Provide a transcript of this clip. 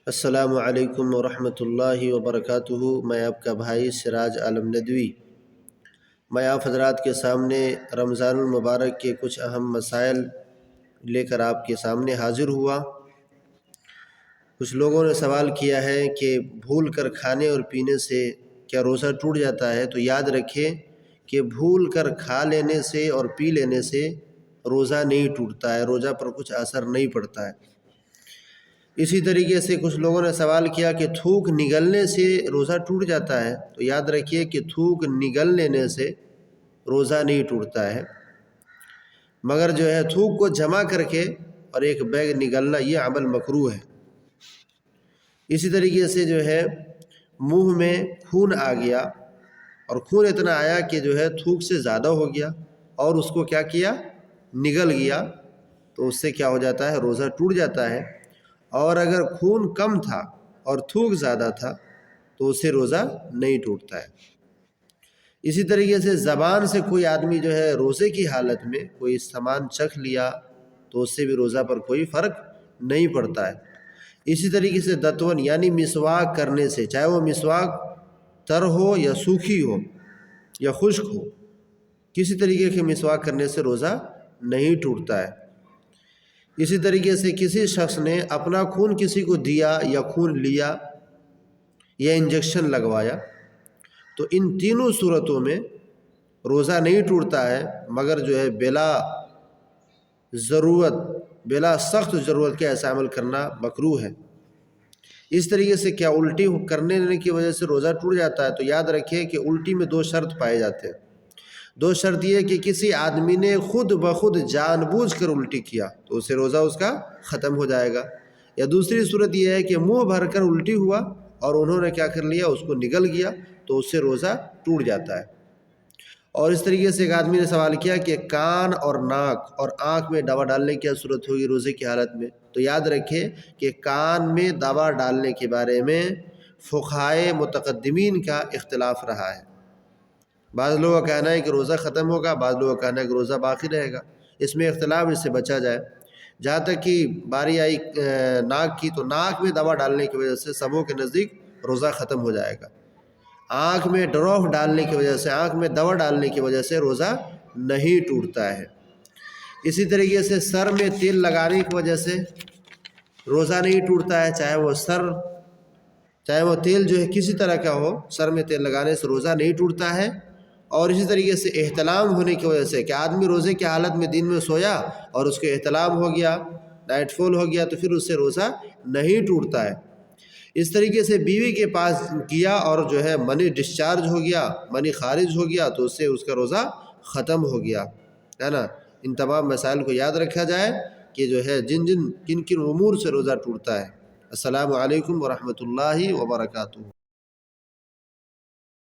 السلام علیکم ورحمۃ اللہ وبرکاتہ۔ میں آپ کا بھائی سراج عالم ندوی، میں آپ حضرات کے سامنے رمضان المبارک کے کچھ اہم مسائل لے کر آپ کے سامنے حاضر ہوا۔ کچھ لوگوں نے سوال کیا ہے کہ بھول کر کھانے اور پینے سے کیا روزہ ٹوٹ جاتا ہے؟ تو یاد رکھیں کہ بھول کر کھا لینے سے اور پی لینے سے روزہ نہیں ٹوٹتا ہے، روزہ پر کچھ اثر نہیں پڑتا ہے۔ اسی طریقے سے کچھ لوگوں نے سوال کیا کہ تھوک نگلنے سے روزہ ٹوٹ جاتا ہے؟ تو یاد رکھیے کہ تھوک نگل لینے سے روزہ نہیں ٹوٹتا ہے، مگر جو ہے تھوک کو جمع کر کے اور ایک بیگ نگلنا یہ عمل مکروہ ہے۔ اسی طریقے سے جو ہے منہ میں خون آ گیا اور خون اتنا آیا کہ جو ہے تھوک سے زیادہ ہو گیا اور اس کو کیا کیا، نگل گیا، تو اس سے کیا ہو جاتا ہے، روزہ ٹوٹ جاتا ہے۔ اور اگر خون کم تھا اور تھوک زیادہ تھا تو اس سے روزہ نہیں ٹوٹتا ہے۔ اسی طریقے سے زبان سے کوئی آدمی جو ہے روزے کی حالت میں کوئی سامان چکھ لیا تو اس سے بھی روزہ پر کوئی فرق نہیں پڑتا ہے۔ اسی طریقے سے دتون یعنی مسواک کرنے سے، چاہے وہ مسواک تر ہو یا سوکھی ہو یا خشک ہو، کسی طریقے کے مسواک کرنے سے روزہ نہیں ٹوٹتا ہے۔ اسی طریقے سے کسی شخص نے اپنا خون کسی کو دیا یا خون لیا یا انجیکشن لگوایا تو ان تینوں صورتوں میں روزہ نہیں ٹوٹتا ہے، مگر جو ہے بلا ضرورت، بلا سخت ضرورت کے ایسا عمل کرنا مکروہ ہے۔ اس طریقے سے کیا الٹی کرنے کی وجہ سے روزہ ٹوٹ جاتا ہے؟ تو یاد رکھیں کہ الٹی میں دو شرط پائے جاتے ہیں۔ دو شرط یہ کہ کسی آدمی نے خود بخود جان بوجھ کر الٹی کیا تو اسے روزہ اس کا ختم ہو جائے گا، یا دوسری صورت یہ ہے کہ منہ بھر کر الٹی ہوا اور انہوں نے کیا کر لیا، اس کو نگل گیا تو اس سے روزہ ٹوٹ جاتا ہے۔ اور اس طریقے سے ایک آدمی نے سوال کیا کہ کان اور ناک اور آنکھ میں دوا ڈالنے کی کیا صورت ہوگی روزے کی حالت میں؟ تو یاد رکھیں کہ کان میں دوا ڈالنے کے بارے میں فقہائے متقدمین کا اختلاف رہا ہے۔ بعض لوگوں کا کہنا ہے کہ روزہ ختم ہوگا، بعض لوگوں کا کہنا ہے کہ روزہ باقی رہے گا۔ اس میں اختلاف، اس سے بچا جائے۔ جہاں تک کہ باری آئی ناک کی، تو ناک میں دوا ڈالنے کی وجہ سے سبوں کے نزدیک روزہ ختم ہو جائے گا۔ آنکھ میں ڈراپ ڈالنے کی وجہ سے، آنکھ میں دوا ڈالنے کی وجہ سے روزہ نہیں ٹوٹتا ہے۔ اسی طریقے سے سر میں تیل لگانے کی وجہ سے روزہ نہیں ٹوٹتا ہے، چاہے وہ تیل جو ہے کسی طرح کا ہو، سر میں تیل لگانے سے روزہ نہیں ٹوٹتا ہے۔ اور اسی طریقے سے احتلام ہونے کی وجہ سے کہ آدمی روزے کی حالت میں دن میں سویا اور اس کو احتلام ہو گیا، نائٹ فال ہو گیا، تو پھر اس سے روزہ نہیں ٹوٹتا ہے۔ اس طریقے سے بیوی کے پاس گیا اور جو ہے منی ڈسچارج ہو گیا، منی خارج ہو گیا، تو اس سے اس کا روزہ ختم ہو گیا، ہے نا۔ ان تمام مسائل کو یاد رکھا جائے کہ جو ہے کن کن امور سے روزہ ٹوٹتا ہے۔ السلام علیکم ورحمۃ اللہ وبرکاتہ۔